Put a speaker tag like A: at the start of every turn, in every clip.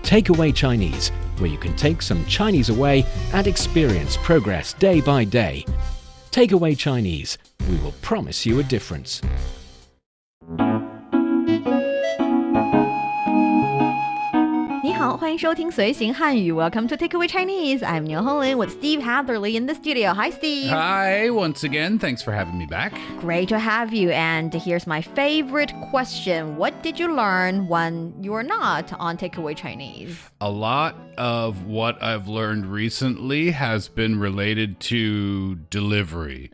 A: Takeaway Chinese, where you can take some Chinese away and experience progress day by day. Takeaway Chinese, we will promise you a difference.
B: 你好，欢迎收听随行汉语 Welcome to Takeaway Chinese. I'm Niu Honglin with Steve Hatherley in the studio. Hi, Steve.
C: Hi, once again. Thanks for having me back.
B: Great to have you. And here's my favorite question. What did you learn when you were not on Takeaway Chinese?
C: A lot of what I've learned recently has been related to delivery.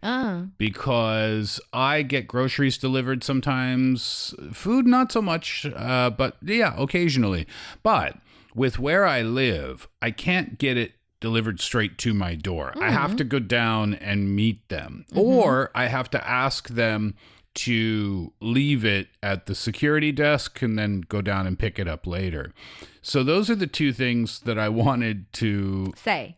C: Because I get groceries delivered sometimes. Food, not so much, but yeah, occasionally. But with where I live, I can't get it delivered straight to my door. I have to go down and meet them. Or I have to ask them to leave it at the security desk and then go down and pick it up later. So those are the two things that I wanted to say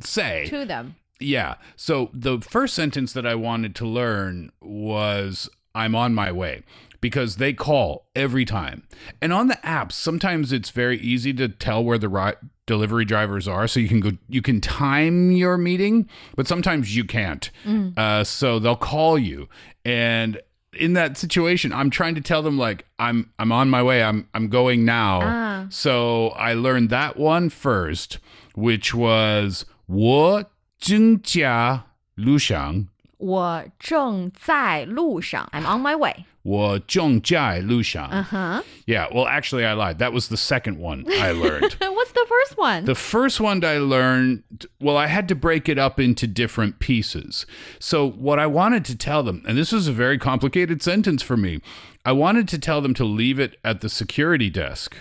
B: to them.
C: Yeah. So the first sentence that I wanted to learn was, I'm on my way. Because they call every time. And on the apps, sometimes it's very easy to tell where the delivery drivers are. So you can time your meeting, but sometimes you can't. So they'll call you. And in that situation, I'm trying to tell them, like, I'm on my way. I'm going now. So I learned that one first, which was 我正在路上。
B: 我正在路上. I'm on my way.
C: 我正在路上. Yeah, well, actually, I lied. That was the second one I learned.
B: What's the first one?
C: The first one I learned, well, I had to break it up into different pieces. So what I wanted to tell them, and this was a very complicated sentence for me, I wanted to tell them to leave it at the security desk.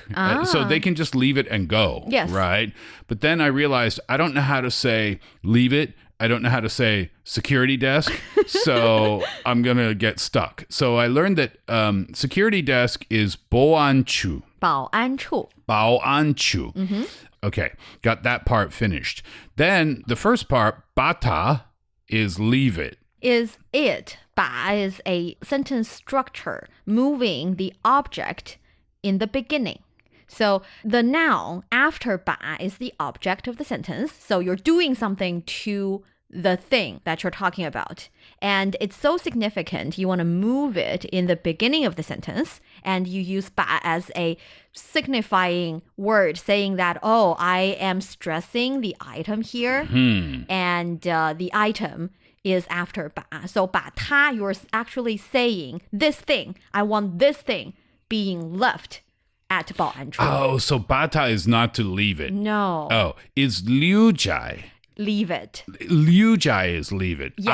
C: So they can just leave it and go.
B: Yes.
C: Right? But then I realized I don't know how to say leave it. I don't know how to say security desk, so I'm going to get stuck. So I learned that security desk is 保安处.
B: 保安处.
C: 保安处. Okay, got that part finished. Then the first part, 把它, is leave it.
B: Is it. 把 is a sentence structure, moving the object in the beginning. So the noun after 把 is the object of the sentence. So you're doing something to the thing that you're talking about. And it's so significant, you want to move it in the beginning of the sentence. And you use 把 as a signifying word, saying that, oh, I am stressing the item here. And the item is after 把. So 把它, you're actually saying this thing. I want this thing being left at 保安处.
C: Oh, so 把它 is not to leave it.
B: No.
C: Oh, is 留在.
B: Leave it.
C: 留在 is leave it.
B: Yes.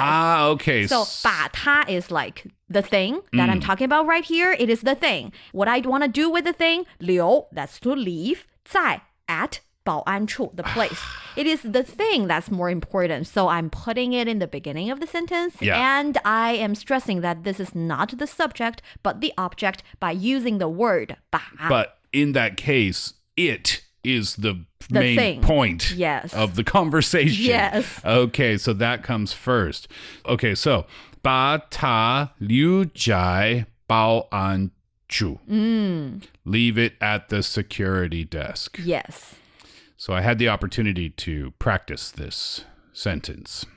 C: Okay.
B: So 把它 is like the thing that I'm talking about right here. It is the thing. What I want to do with the thing, 留, that's to leave. 在 at 保安处, the place. It is the thing that's more important. So I'm putting it in the beginning of the sentence.
C: Yeah.
B: And I am stressing that this is not the subject, but the object by using the word 把.
C: But in that case, it is the main
B: thing.
C: point
B: Yes.
C: of the conversation.
B: Yes.
C: Okay, so that comes first. Okay, so 把它留在保安处. Leave it at the security desk.
B: Yes.
C: So I had the opportunity to practice this sentence.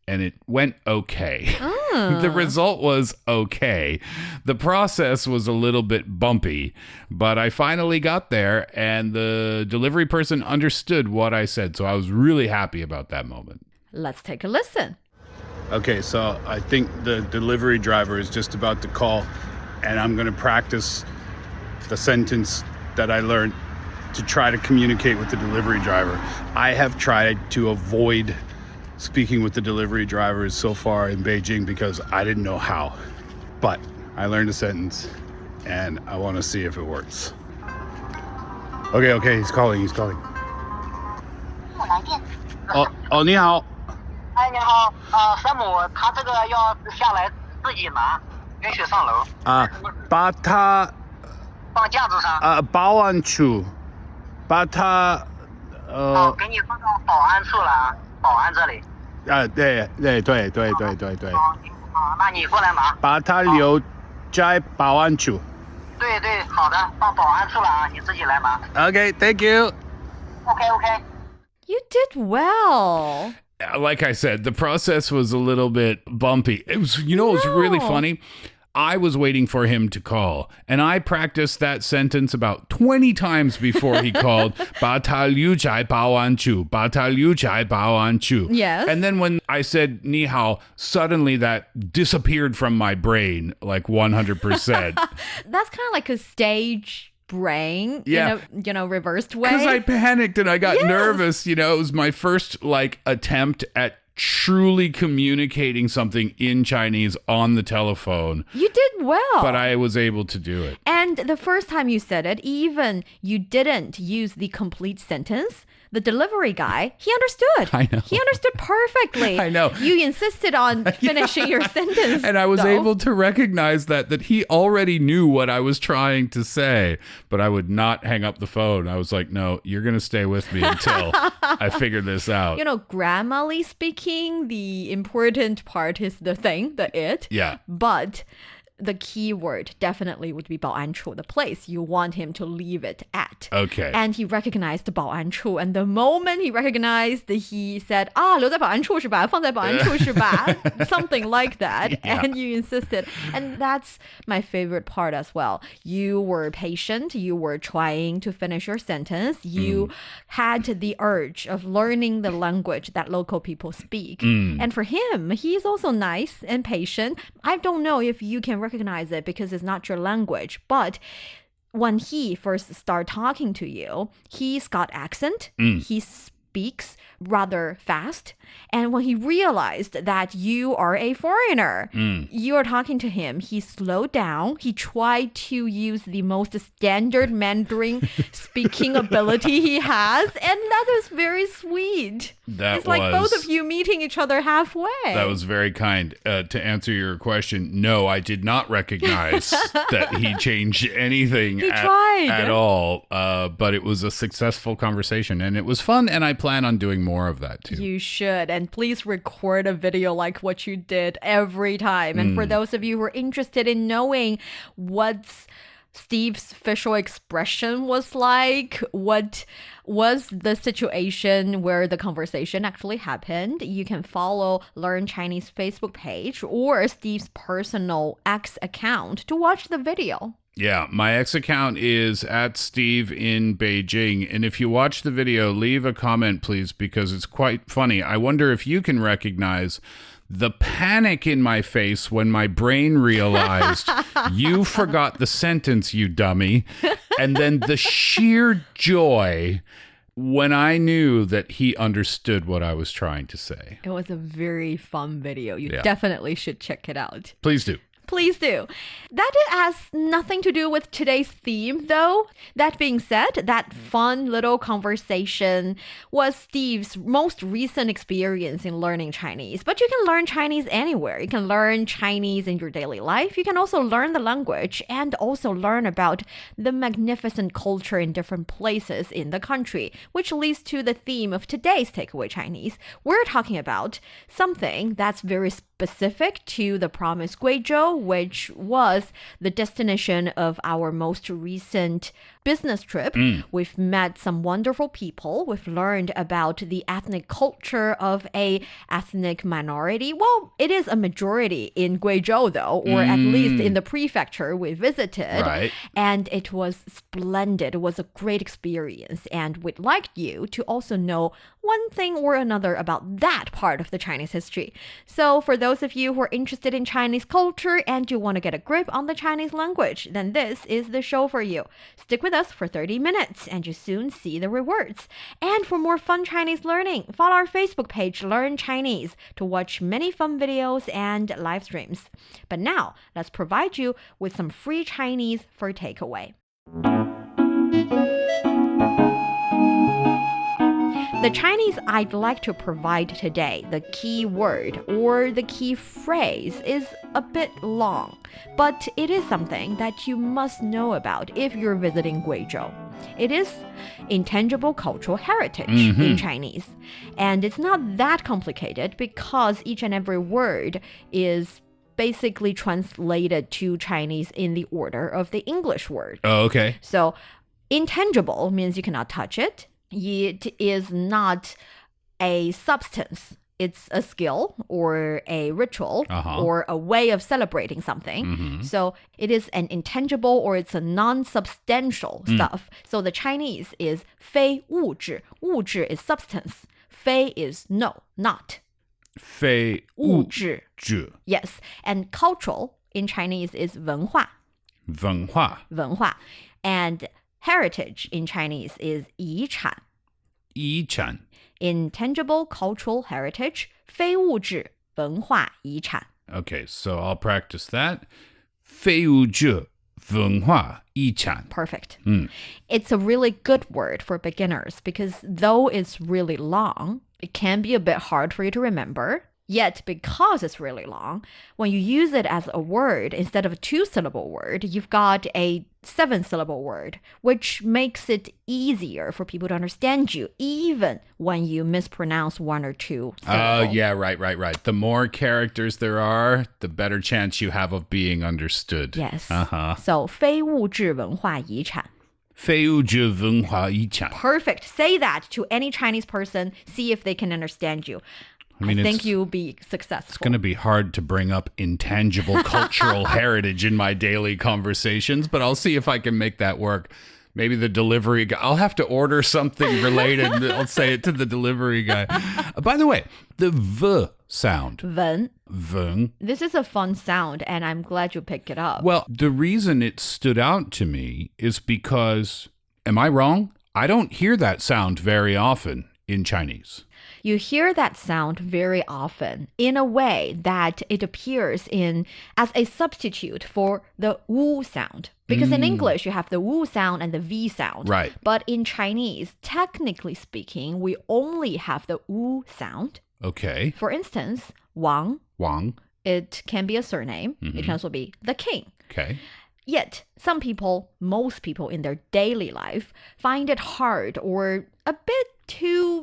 C: And it went okay. The result was okay. The process was a little bit bumpy, but I finally got there and the delivery person understood what I said. So I was really happy about that moment.
B: Let's take a listen.
C: Okay, so I think the delivery driver is just about to call and I'm going to practice the sentence that I learned to try to communicate with the delivery driver. I have tried to avoid speaking with the delivery drivers so far in Beijing because I didn't know how. But I learned a sentence and I want to see if it works. Okay, he's calling. 哦，你好。
D: 哎，你好，山姆，他这个要下来自己拿，允许上楼。
C: 把他
D: 放架子上。
C: 保安处，把他
D: 给你放到保安处了，保安这里。
C: 对。
D: 好，那你过来拿。
C: 把他留在保安处。
D: 对对，好的，放保安处了啊，你自己来拿。
C: Okay, thank you.
D: OK。You
B: did well.
C: Like I said, the process was a little bit bumpy. It was, it was really funny. I was waiting for him to call, and I practiced that sentence about 20 times before he called. 把他留在保安处，把他留在保安处.
B: Yes.
C: And then when I said 你好, suddenly that disappeared from my brain like 100%.
B: That's kind of like a stage brain in a reversed way.
C: Because I panicked and I got nervous. It was my first attempt at truly communicating something in Chinese on the telephone.
B: You did well.
C: But I was able to do it.
B: And the first time you said it, even you didn't use the complete sentence. The delivery guy, he understood.
C: I know.
B: He understood perfectly.
C: I know.
B: You insisted on finishing your sentence.
C: And I was able to recognize that he already knew what I was trying to say, but I would not hang up the phone. I was like, no, you're going to stay with me until I figure this out.
B: Grammarly speaking, the important part is the thing, the it.
C: Yeah.
B: But the key word definitely would be 保安处, the place you want him to leave it at.
C: Okay.
B: And he recognized 保安处, and the moment he recognized, he said, 留在保安处是吧? 放在保安处是吧? Something like that.
C: Yeah.
B: And you insisted. And that's my favorite part as well. You were patient. You were trying to finish your sentence. You had the urge of learning the language that local people speak. And for him, he's also nice and patient. I don't know if you can recognize it because it's not your language, but when he first started talking to you, he's got accent. He speaks rather fast. And when he realized that you are a foreigner, you are talking to him, he slowed down. He tried to use the most standard Mandarin speaking ability he has. And that is very sweet. It's like both of you meeting each other halfway.
C: That was very kind. To answer your question, no, I did not recognize that he changed anything at all. But it was a successful conversation, and it was fun, and I plan on doing more of that too.
B: You should. And please record a video like what you did every time. And for those of you who are interested in knowing what's Steve's facial expression was like, what was the situation where the conversation actually happened, you can follow Learn Chinese Facebook page or Steve's personal X account to watch the video.
C: Yeah, my X account is at Steve in Beijing. And if you watch the video, leave a comment, please, because it's quite funny. I wonder if you can recognize the panic in my face when my brain realized you forgot the sentence, you dummy. And then the sheer joy when I knew that he understood what I was trying to say.
B: It was a very fun video. You definitely should check it out.
C: Please do.
B: Please do. That has nothing to do with today's theme, though. That being said, that fun little conversation was Steve's most recent experience in learning Chinese. But you can learn Chinese anywhere. You can learn Chinese in your daily life. You can also learn the language and also learn about the magnificent culture in different places in the country, which leads to the theme of today's Takeaway Chinese. We're talking about something that's very specific to the province Guizhou, which was the destination of our most recent business trip. We've met some wonderful people. We've learned about the ethnic culture of a ethnic minority. Well, it is a majority in Guizhou, though, or at least in the prefecture we visited.
C: Right.
B: And it was splendid. It was a great experience. And we'd like you to also know one thing or another about that part of the Chinese history. So for those of you who are interested in Chinese culture and you want to get a grip on the Chinese language, then this is the show for you. Stick with us for 30 minutes and you soon see the rewards. And for more fun Chinese learning, follow our Facebook page, Learn Chinese, to watch many fun videos and live streams. But now, let's provide you with some free Chinese for takeaway. The Chinese I'd like to provide today, the key word or the key phrase, is a bit long, but it is something that you must know about if you're visiting Guizhou. It is intangible cultural heritage in Chinese, and it's not that complicated because each and every word is basically translated to Chinese in the order of the English word.
C: Oh, okay.
B: So intangible means you cannot touch it. It is not a substance. It's a skill or a ritual or a way of celebrating something. So it is an intangible or it's a non-substantial stuff. So the Chinese is 非物质. 物质 is substance. 非 is no, not.
C: 非物质.
B: Yes. And cultural in Chinese is 文化.
C: 文化.
B: 文化. And heritage in Chinese is 遗产.
C: 遗产.
B: Intangible cultural heritage, 非物质文化遗产.
C: Okay, so I'll practice that. 非物质文化遗产.
B: Perfect. It's a really good word for beginners because though it's really long, it can be a bit hard for you to remember. Yet, because it's really long, when you use it as a word instead of a 2-syllable word, you've got a 7-syllable word, which makes it easier for people to understand you, even when you mispronounce 1 or 2 syllables.
C: Oh, yeah, right. The more characters there are, the better chance you have of being understood.
B: Yes. So, 非物质文化遗产.
C: 非物质文化遗产.
B: Perfect. Say that to any Chinese person. See if they can understand you. I think you'll be successful.
C: It's going to be hard to bring up intangible cultural heritage in my daily conversations, but I'll see if I can make that work. Maybe the delivery guy, I'll have to order something related. I'll say it to the delivery guy. By the way, the V sound.
B: 文.
C: 文.
B: This is a fun sound, and I'm glad you picked it up.
C: Well, the reason it stood out to me is because, am I wrong? I don't hear that sound very often in Chinese.
B: You hear that sound very often in a way that it appears as a substitute for the wu sound. Because in English, you have the wu sound and the v sound.
C: Right.
B: But in Chinese, technically speaking, we only have the wu sound.
C: Okay.
B: For instance, Wang.
C: Wang.
B: It can be a surname. It can also be the king.
C: Okay.
B: Yet, most people in their daily life find it hard or a bit too,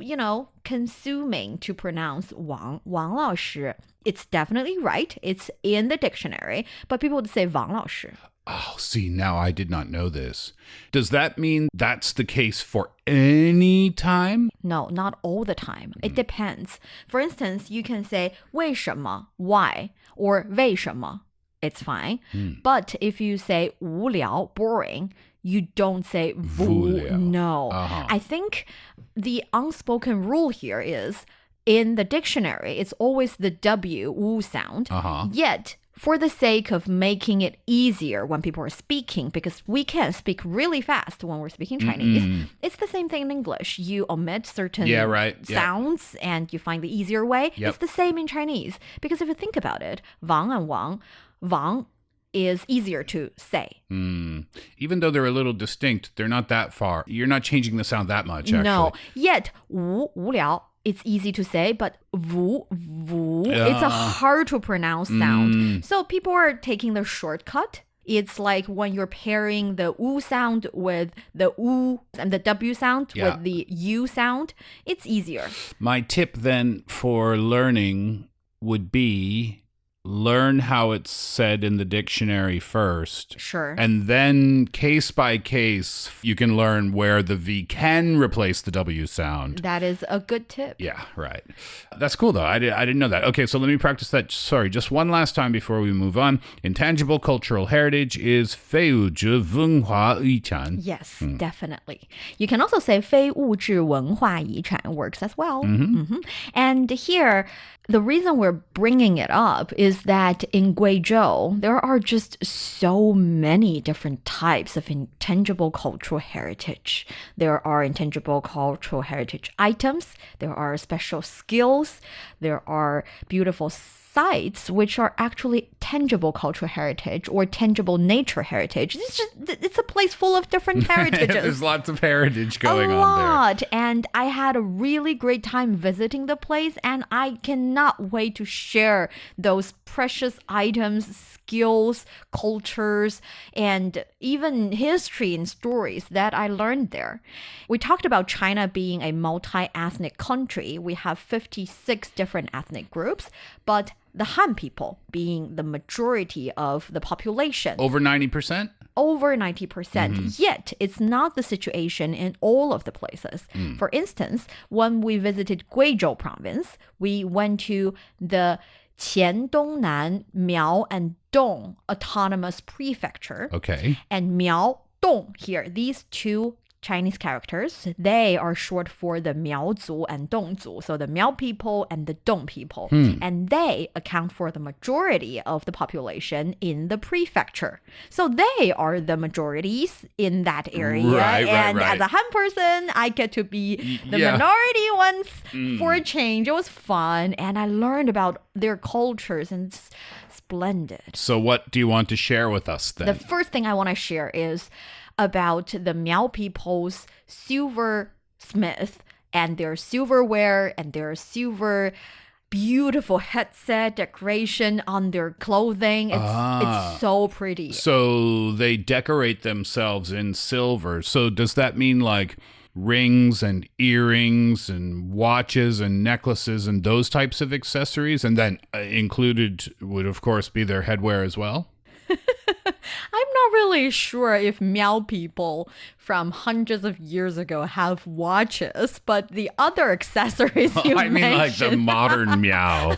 B: consuming to pronounce Wang 老师. It's definitely right. It's in the dictionary, but people would say 王老师.
C: Oh, see, now I did not know this. Does that mean that's the case for any time?
B: No, not all the time. It depends. For instance, you can say 为什么, why, or 为什么. It's fine. But if you say 无聊, boring, you don't say 无聊. No. I think the unspoken rule here is in the dictionary, it's always the W, wu sound. Yet, for the sake of making it easier when people are speaking, because we can speak really fast when we're speaking Chinese, it's the same thing in English. You omit certain sounds and you find the easier way.
C: Yep.
B: It's the same in Chinese. Because if you think about it, Wang and Wang is easier to say.
C: Even though they're a little distinct, they're not that far. You're not changing the sound that much, actually.
B: No. Yet, 无聊, it's easy to say, but 无, it's a hard to pronounce sound. So people are taking the shortcut. It's like when you're pairing the U sound with the U and the W sound with the U sound, it's easier.
C: My tip then for learning would be learn how it's said in the dictionary first.
B: Sure.
C: And then case by case, you can learn where the V can replace the W sound.
B: That is a good tip.
C: Yeah, right. That's cool, though. I didn't know that. Okay, so let me practice that. Sorry, just one last time before we move on. Intangible cultural heritage is 非物质文化遗产.
B: Yes, definitely. You can also say 非物质文化遗产 works as well. And here, the reason we're bringing it up is that in Guizhou, there are just so many different types of intangible cultural heritage. There are intangible cultural heritage items. There are special skills. There are beautiful sites which are actually tangible cultural heritage or tangible nature heritage. It's a place full of different heritages.
C: There's lots of heritage going
B: on there. A lot. And I had a really great time visiting the place, and I cannot wait to share those precious items, skills, cultures, and even history and stories that I learned there. We talked about China being a multi-ethnic country. We have 56 different ethnic groups, but the Han people being the majority of the population.
C: Over 90%?
B: Over 90%. Yet, it's not the situation in all of the places. For instance, when we visited Guizhou Province, we went to the Qiandongnan, Miao, and Dong autonomous prefecture.
C: Okay.
B: And Miao, Dong here, these two Chinese characters, they are short for the Miaozu and Dongzu. So the Miao people and the Dong people. And they account for the majority of the population in the prefecture. So they are the majorities in that area.
C: Right.
B: As a Han person, I get to be the minority ones for a change. It was fun. And I learned about their cultures, and it's splendid.
C: So what do you want to share with us then?
B: The first thing I want to share is about the Miao people's silversmith and their silverware and their silver beautiful headset decoration on their clothing. It's so pretty.
C: So they decorate themselves in silver. So does that mean like rings and earrings and watches and necklaces and those types of accessories? And then included would, of course, be their headwear as well?
B: I'm not really sure if Miao people from hundreds of years ago have watches, but the other accessories you
C: I mean, like the
B: mentioned-
C: modern Miao.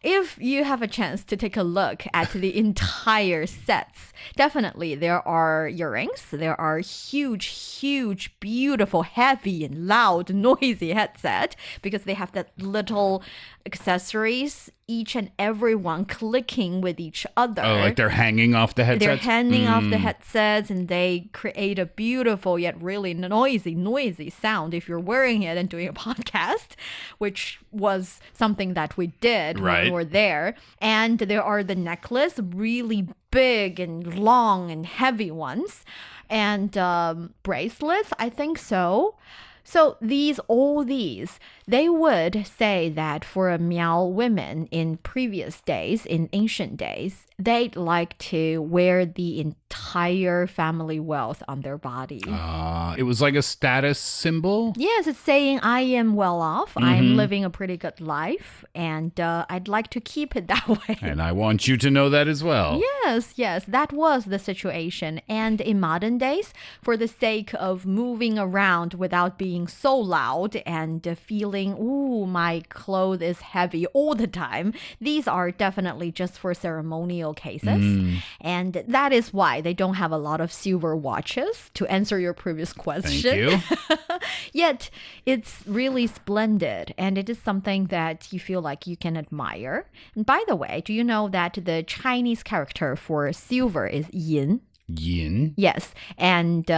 B: If you have a chance to take a look at the entire sets, definitely there are earrings, there are huge, beautiful, heavy and loud, noisy headset, because they have that little accessories, each and every one clicking with each other.
C: Oh, like they're hanging off the headsets?
B: They're hanging off the headsets, and they create a beautiful yet really noisy sound if you're wearing it and doing a podcast, which was something that we did when we were there. And there are the necklace, really big and long and heavy ones, and bracelets, I think so. So all these, they would say that for a Miao women in previous days, in ancient days, they'd like to wear the entire family wealth on their body.
C: It was like a status symbol?
B: Yes, it's saying I am well off, I'm living a pretty good life, and I'd like to keep it that way.
C: And I want you to know that as well.
B: Yes, that was the situation. And in modern days, for the sake of moving around without being so loud and feeling, ooh, my clothes is heavy all the time, these are definitely just for ceremonial cases. And that is why they don't have a lot of silver watches, to answer your previous question.
C: Thank you.
B: Yet, it's really splendid, and it is something that you feel like you can admire. And by the way, do you know that the Chinese character for silver is yin?
C: Yin?
B: Yes, and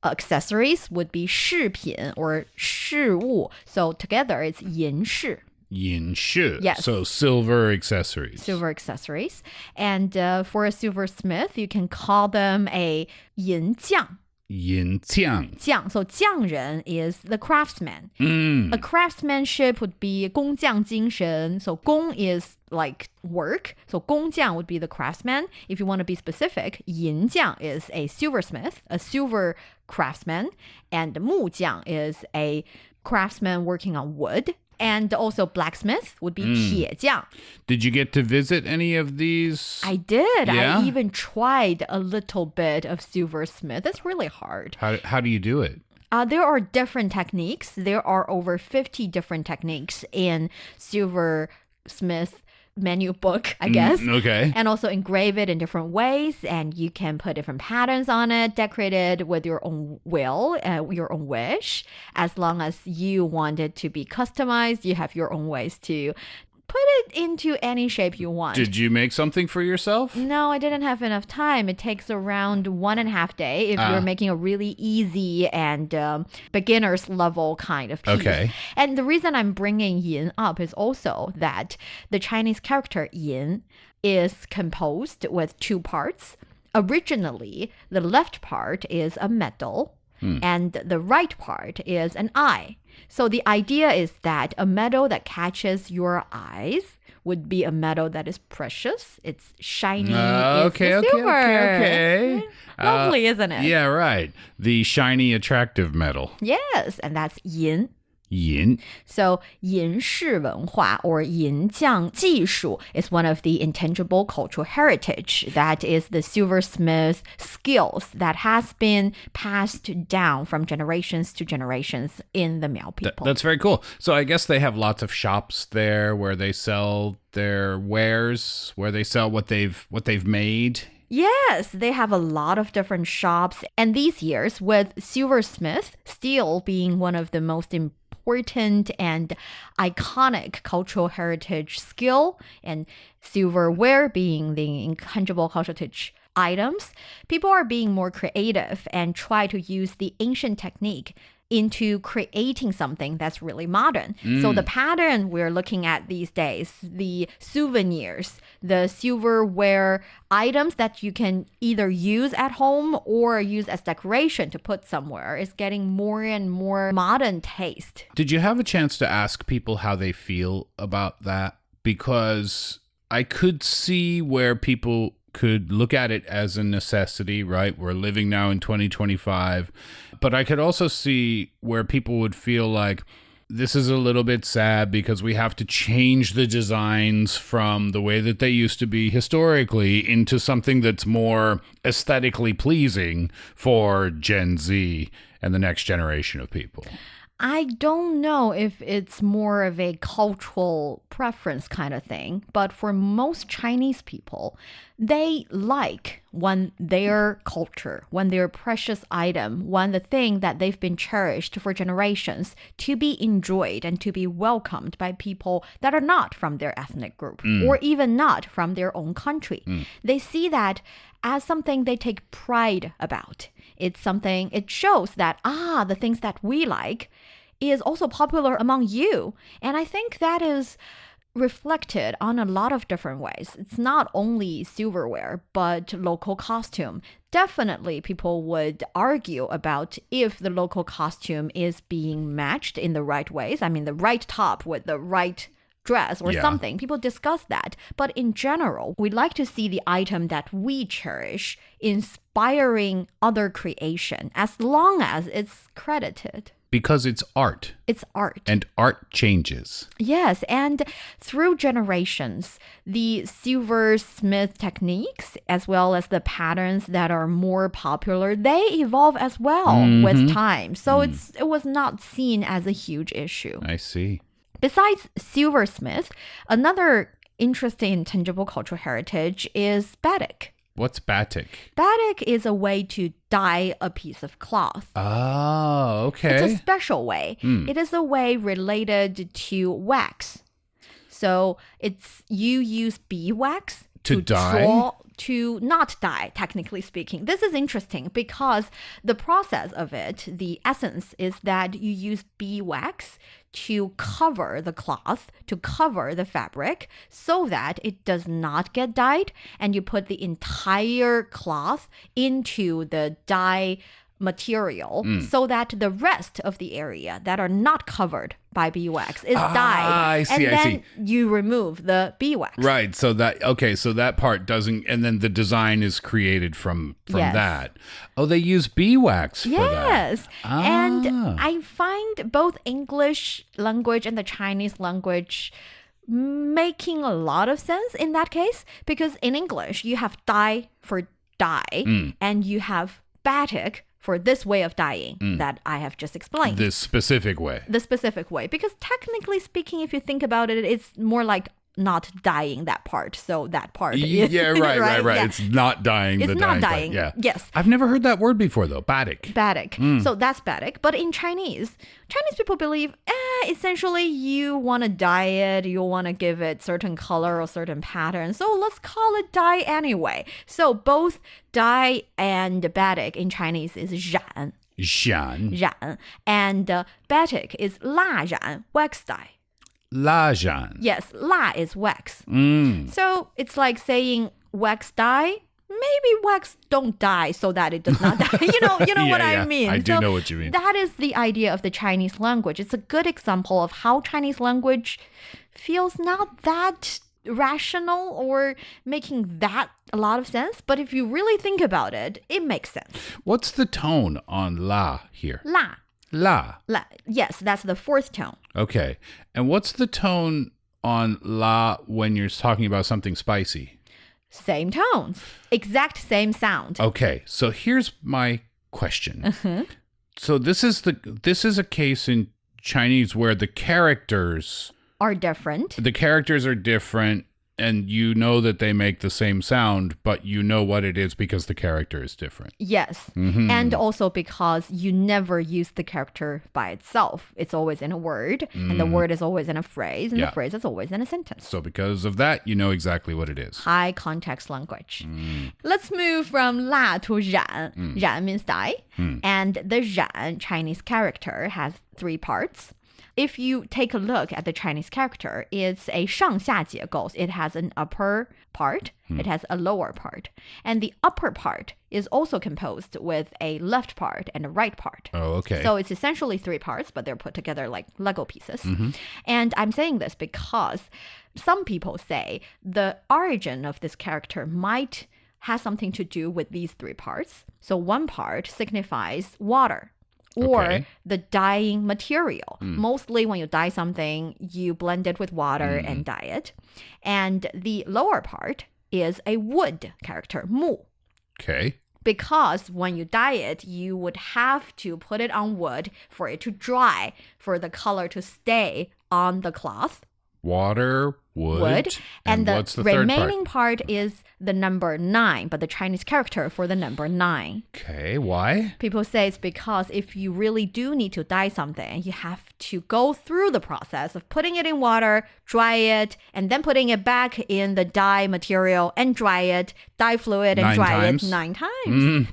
B: accessories would be 饰品 or 饰物. So together it's 银饰.
C: Yin shi.
B: Yes.
C: So silver accessories.
B: Silver accessories. And for a silversmith, you can call them a 银匠.
C: Yin jiang.
B: 匠. So 匠人 is the craftsman. A craftsmanship would be 工匠精神. So 工 is like work. So 工匠 would be the craftsman. If you want to be specific, 银匠 is a silversmith, a silver craftsman. And 木匠 is a craftsman working on wood. And also blacksmith would be 铁匠.
C: Did you get to visit any of these?
B: I did.
C: Yeah?
B: I even tried a little bit of silversmith. It's really hard.
C: How do you do it?
B: There are different techniques. There are over 50 different techniques in silversmith menu book, I guess.
C: Okay.
B: And also engrave it in different ways, and you can put different patterns on it, decorate it with your own will, your own wish. As long as you want it to be customized, you have your own ways to put it into any shape you want.
C: Did you make something for yourself?
B: No, I didn't have enough time. It takes around 1.5 days if you're making a really easy and beginner's level kind of piece.
C: Okay.
B: And the reason I'm bringing yin up is also that the Chinese character yin is composed with two parts. Originally, the left part is a metal and the right part is an eye. So the idea is that a metal that catches your eyes would be a metal that is precious. It's shiny.
C: Okay.
B: It's silver.
C: Lovely,
B: isn't it?
C: Yeah, right. The shiny, attractive metal.
B: Yes, and that's yin.
C: yin.
B: So 银饰文化 or 银匠技术 is one of the intangible cultural heritage that is the silversmith skills that has been passed down from generations to generations in the Miao people.
C: That's very cool. So I guess they have lots of shops there where they sell their wares, where they sell what they've made.
B: Yes, they have a lot of different shops. And these years, with silversmith still being one of the most important and iconic cultural heritage skill, and silverware being the intangible cultural heritage items, people are being more creative and try to use the ancient technique into creating something that's really modern. So the pattern we're looking at these days, the souvenirs, the silverware items that you can either use at home or use as decoration to put somewhere, is getting more and more modern taste.
C: Did you have a chance to ask people how they feel about that? Because I could see where people could look at it as a necessity, right? We're living now in 2025. But I could also see where people would feel like this is a little bit sad because we have to change the designs from the way that they used to be historically into something that's more aesthetically pleasing for Gen Z and the next generation of people.
B: I don't know if it's more of a cultural preference kind of thing, but for most Chinese people, they like when their culture, when their precious item, when the thing that they've been cherished for generations to be enjoyed and to be welcomed by people that are not from their ethnic group or even not from their own country. They see that as something they take pride about. It's something, it shows that, the things that we like is also popular among you. And I think that is reflected on a lot of different ways. It's not only silverware, but local costume. Definitely people would argue about if the local costume is being matched in the right ways. I mean, the right top with the right dress or something. People discuss that. But in general, we like to see the item that we cherish inspiring other creation as long as it's credited.
C: Because it's art.
B: It's art.
C: And art changes.
B: Yes, and through generations, the silversmith techniques, as well as the patterns that are more popular, they evolve as well with time. So it was not seen as a huge issue.
C: I see.
B: Besides silversmith, another interesting intangible cultural heritage is batik.
C: What's batik?
B: Batik is a way to dye a piece of cloth.
C: Oh, okay.
B: It's a special way. It is a way related to wax. So you use beeswax
C: to dye?
B: To not dye, technically speaking. This is interesting because the process of it, the essence is that you use beeswax to cover the cloth, to cover the fabric so that it does not get dyed, and you put the entire cloth into the dye material so that the rest of the area that are not covered by beeswax is dyed.
C: I see,
B: and then you remove the beeswax.
C: Right. So that part doesn't, and then the design is created from that. Oh, they use beeswax for that.
B: Yes. And I find both English language and the Chinese language making a lot of sense in that case, because in English you have dye for dye and you have batik for this way of dyeing that I have just explained.
C: This specific way.
B: The specific way. Because technically speaking, if you think about it, it's more like not dyeing that part. So that part is...
C: Yeah, right.
B: Yeah.
C: It's not dyeing the dyeing part. Yeah.
B: Yes.
C: I've never heard that word before, though. Batik.
B: Batik. So that's batik. But in Chinese people believe, essentially you want to dye it, you want to give it certain color or certain pattern. So let's call it dye anyway. So both dye and batik in Chinese is 染. 染. And batik is 蜡染, wax dye.
C: 蜡染.
B: Yes, 蜡 is wax. So it's like saying wax dye. Maybe wax don't dye so that it does not die. You know what I mean?
C: I do know what you mean.
B: That is the idea of the Chinese language. It's a good example of how Chinese language feels not that rational or making that a lot of sense. But if you really think about it, it makes sense.
C: What's the tone on la here?
B: 蜡.
C: La.
B: Yes, that's the fourth tone.
C: Okay. And what's the tone on la when you're talking about something spicy?
B: Same tones. Exact same sound.
C: Okay. So here's my question. So this is a case in Chinese where the characters
B: are different.
C: The characters are different, and you know that they make the same sound, but you know what it is because the character is different.
B: Yes. And also because you never use the character by itself. It's always in a word, and the word is always in a phrase, and the phrase is always in a sentence.
C: So because of that, you know exactly what it is.
B: High context language. Let's move from la to 染. 染 means dye. And the 染 Chinese character has 3 parts. If you take a look at the Chinese character, it's a 上下结构. It has an upper part, it has a lower part. And the upper part is also composed with a left part and a right part.
C: Oh, okay.
B: So it's essentially 3 parts, but they're put together like Lego pieces. And I'm saying this because some people say the origin of this character might have something to do with these 3 parts. So one part signifies water. Or the dyeing material. Mostly when you dye something, you blend it with water and dye it. And the lower part is a wood character, 木.
C: Okay.
B: Because when you dye it, you would have to put it on wood for it to dry, for the color to stay on the cloth.
C: Water, wood.
B: And the
C: what's the third
B: remaining
C: part?
B: is the number 9, but the Chinese character for the number 9.
C: Okay, why?
B: People say it's because if you really do need to dye something, you have to go through the process of putting it in water, dry it, and then putting it back in the dye material and dry it, dye fluid and
C: 9
B: dry
C: times?
B: it 9 times.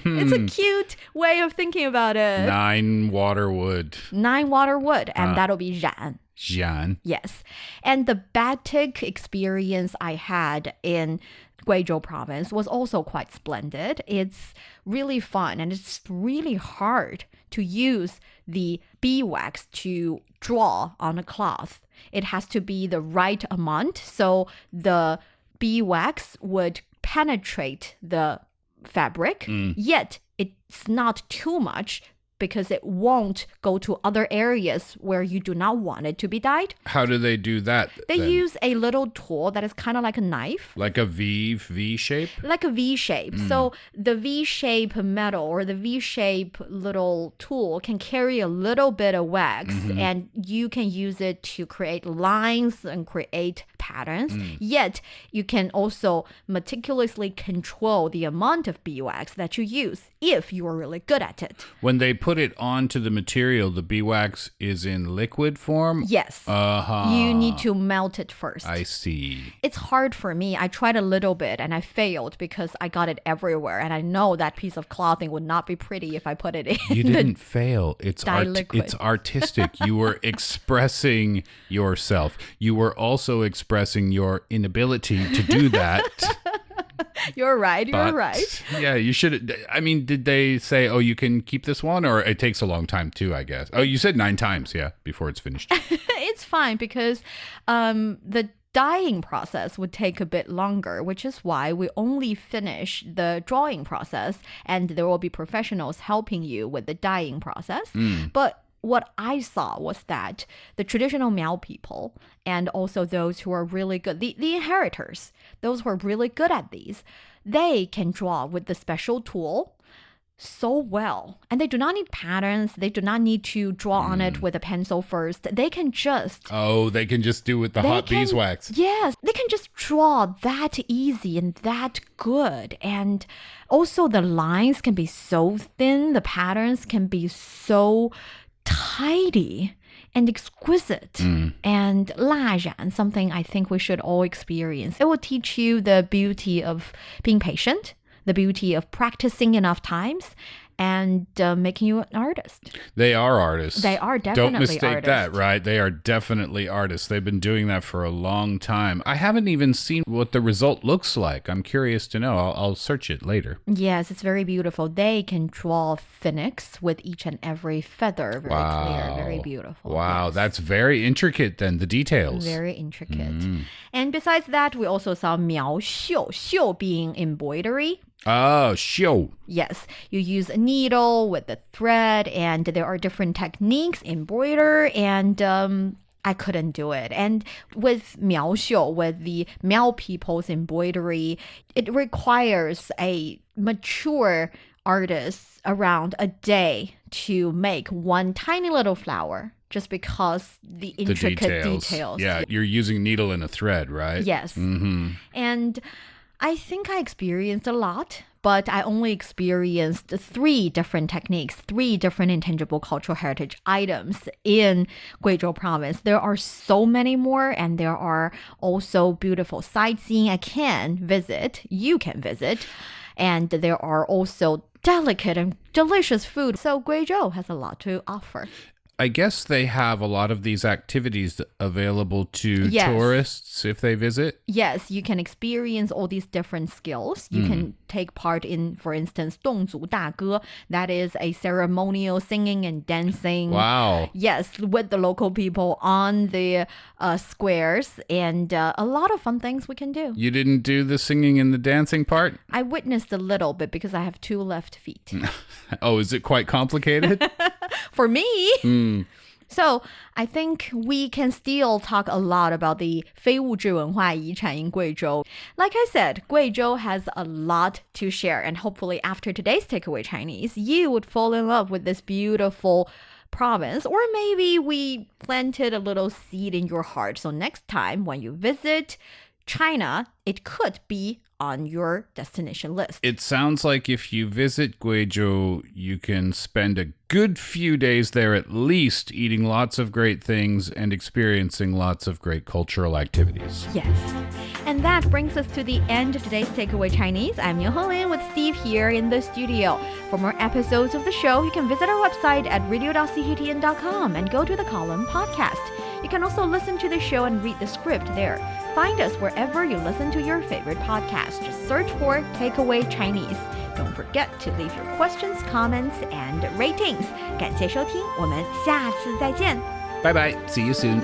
B: It's a cute way of thinking about it.
C: 9 water wood.
B: 9 water wood, and that'll be 染.
C: Jian.
B: Yes. And the batik experience I had in Guizhou Province was also quite splendid. It's really fun, and it's really hard to use the beeswax to draw on a cloth. It has to be the right amount, so the beeswax would penetrate the fabric, yet it's not too much, because it won't go to other areas where you do not want it to be dyed.
C: How do they do that?
B: They
C: then?
B: use a little tool that is kind of like a knife.
C: Like a V shape?
B: Like a V shape. So the V shape metal or the V shape little tool can carry a little bit of wax, and you can use it to create lines and create patterns. Yet you can also meticulously control the amount of beeswax that you use if you are really good at it.
C: When they put it onto the material, the beeswax is in liquid form?
B: Yes. You need to melt it first.
C: I see.
B: It's hard for me. I tried a little bit and I failed because I got it everywhere. And I know that piece of clothing would not be pretty if I put it in.
C: You didn't fail. It's
B: liquid.
C: It's artistic. You were expressing yourself. You were also expressing your inability to do that.
B: You're right. You're
C: But,
B: right.
C: Yeah, you should. I mean, did they say, oh, you can keep this one? Or it takes a long time too, I guess. Oh, you said 9 times, yeah, before it's finished.
B: It's fine because the dyeing process would take a bit longer, which is why we only finish the drawing process, and there will be professionals helping you with the dyeing process. But what I saw was that the traditional Miao people and also those who are really good, the inheritors, those who are really good at these, they can draw with the special tool so well. And they do not need patterns. They do not need to draw on it with a pencil first. They can just...
C: Oh, they can just do with the hot beeswax.
B: Yes, they can just draw that easy and that good. And also the lines can be so thin. The patterns can be so tidy and exquisite. And 蜡染, something I think we should all experience. It will teach you the beauty of being patient, the beauty of practicing enough times, and making you an artist.
C: They are artists.
B: They are definitely
C: Don't mistake
B: artists.
C: that, right? They are definitely artists. They've been doing that for a long time. I haven't even seen what the result looks like. I'm curious to know. I'll search it later.
B: Yes, it's very beautiful. They can draw phoenix with each and every feather. Very clear, very beautiful.
C: Wow,
B: Yes.
C: that's very intricate then, the details.
B: Very intricate. And besides that, we also saw Miao xiu, xiu being embroidery.
C: Oh, 绣.
B: Yes, you use a needle with the thread, and there are different techniques, embroider, and I couldn't do it. And with Miao, with the Miao people's embroidery, it requires a mature artist around a day to make one tiny little flower, just because the intricate details.
C: Yeah, you're using needle and a thread, right?
B: Yes.
C: Mm-hmm.
B: And I think I experienced a lot, but I only experienced 3 different techniques, 3 different intangible cultural heritage items in Guizhou Province. There are so many more, and there are also beautiful sightseeing I can visit, you can visit, and there are also delicate and delicious food. So Guizhou has a lot to offer.
C: I guess they have a lot of these activities available to tourists if they visit.
B: Yes, you can experience all these different skills. You can take part in, for instance, 侗族大歌. That is a ceremonial singing and dancing.
C: Wow.
B: Yes, with the local people on the squares, and a lot of fun things we can do.
C: You didn't do the singing and the dancing part?
B: I witnessed a little bit because I have 2 left feet.
C: Oh, is it quite complicated?
B: For me. So I think we can still talk a lot about the 非物质文化遗产 in Guizhou. Like I said, Guizhou has a lot to share, and hopefully after today's Takeaway Chinese, you would fall in love with this beautiful province, or maybe we planted a little seed in your heart. So next time when you visit China, it could be on your destination list.
C: It sounds like if you visit Guizhou, you can spend a good few days there at least, eating lots of great things and experiencing lots of great cultural activities.
B: Yes. And that brings us to the end of today's Takeaway Chinese. I'm Niu Honglin with Steve here in the studio. For more episodes of the show, you can visit our website at radio.chtn.com and go to the column podcast. You can also listen to the show and read the script there. Find us wherever you listen to your favorite podcast. Just search for Takeaway Chinese. Don't forget to leave your questions, comments, and ratings. 感谢收听，我们下次再见。
C: Bye bye. See you soon.